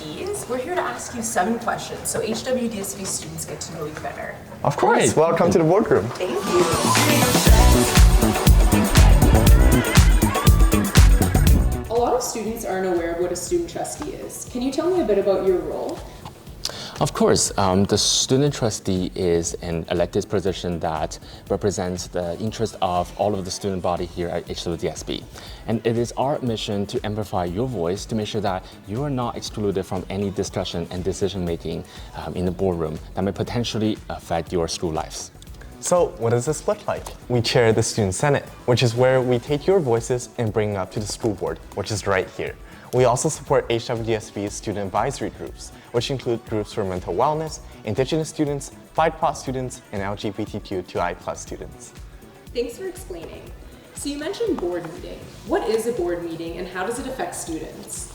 Trustees. We're here to ask you 7 questions so HWDSB students get to know you better. Of course. Great. Welcome to the boardroom. Thank you. A lot of students aren't aware of what a student trustee is. Can you tell me a bit about your role? Of course, the student trustee is an elected position that represents the interest of all of the student body here at HWDSB. And it is our mission to amplify your voice to make sure that you are not excluded from any discussion and decision making in the boardroom that may potentially affect your school lives. So what does this look like? We chair the Student Senate, which is where we take your voices and bring them up to the school board, which is right here. We also support HWDSB's student advisory groups, which include groups for mental wellness, Indigenous students, BIPOC students, and LGBTQ2I+ students. Thanks for explaining. So you mentioned board meeting. What is a board meeting and how does it affect students?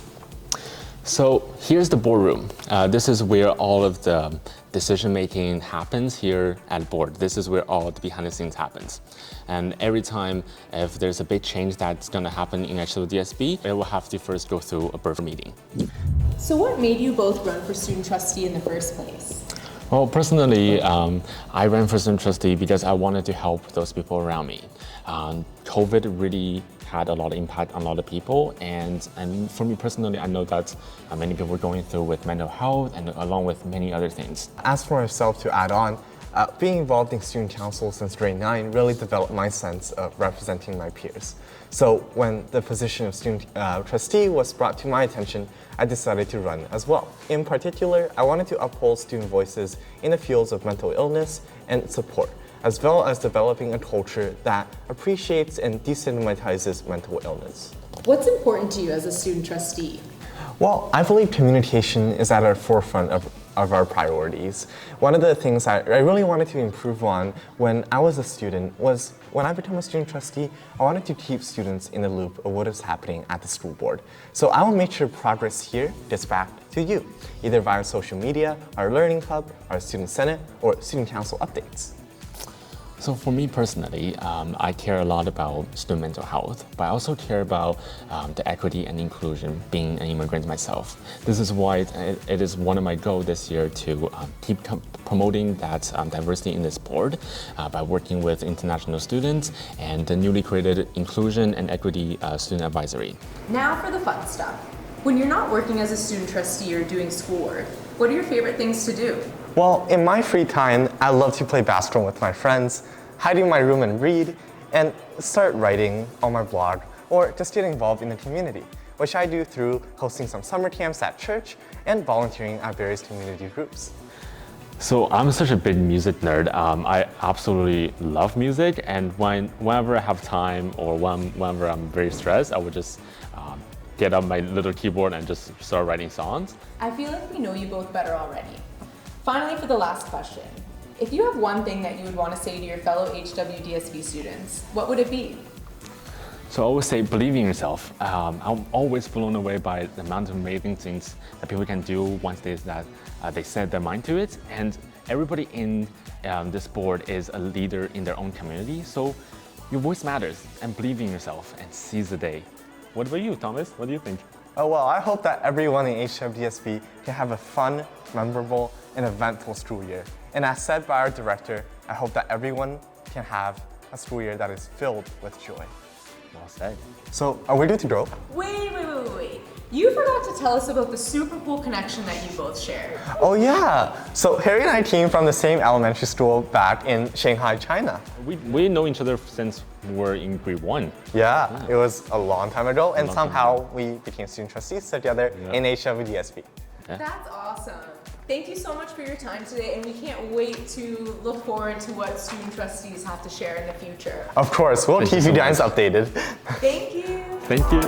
So here's the boardroom. This is where all of the decision making happens here at board. This is where all the behind the scenes happens. And every time if there's a big change that's going to happen in HWDSB, it will have to first go through a board meeting. So what made you both run for student trustee in the first place? Well, personally, I ran for student trustee because I wanted to help those people around me. COVID really had a lot of impact on a lot of people, and for me personally, I know that many people are going through with mental health and along with many other things. As for myself to add on, being involved in student council since grade 9 really developed my sense of representing my peers. So when the position of student trustee was brought to my attention, I decided to run as well. In particular, I wanted to uphold student voices in the fields of mental illness and support, as well as developing a culture that appreciates and destigmatizes mental illness. What's important to you as a student trustee? Well, I believe communication is at our forefront of our priorities. One of the things I really wanted to improve on when I was a student was when I became a student trustee, I wanted to keep students in the loop of what is happening at the school board. So I will make sure progress here gets back to you, either via social media, our learning hub, our student senate, or student council updates. So for me personally, I care a lot about student mental health, but I also care about the equity and inclusion being an immigrant myself. This is why it is one of my goals this year to keep promoting that diversity in this board by working with international students and the newly created Inclusion and Equity Student Advisory. Now for the fun stuff. When you're not working as a student trustee or doing schoolwork, what are your favorite things to do? Well, in my free time, I love to play basketball with my friends, hide in my room and read, and start writing on my blog, or just get involved in the community, which I do through hosting some summer camps at church and volunteering at various community groups. So I'm such a big music nerd. I absolutely love music, and whenever I have time or whenever I'm very stressed, I would just get up my little keyboard and just start writing songs. I feel like we know you both better already. Finally, for the last question, if you have one thing that you would want to say to your fellow HWDSB students, what would it be? So I always say, believe in yourself. I'm always blown away by the amount of amazing things that people can do once they set their mind to it. And everybody in this board is a leader in their own community. So your voice matters, and believe in yourself and seize the day. What about you, Thomas? What do you think? Oh, well, I hope that everyone in HWDSB can have a fun, memorable, and eventful school year. And as said by our director, I hope that everyone can have a school year that is filled with joy. Well said. So, are we good to go? Wait. You forgot to tell us about the super cool connection that you both shared. Oh yeah! So Harry and I came from the same elementary school back in Shanghai, China. We know each other since we were in grade 1. Yeah, it was a long time ago, and somehow we became student trustees together in HWDSB. Yeah. That's awesome. Thank you so much for your time today, and we can't wait to look forward to what student trustees have to share in the future. Of course, we'll keep you guys updated. Thank you. Thank you.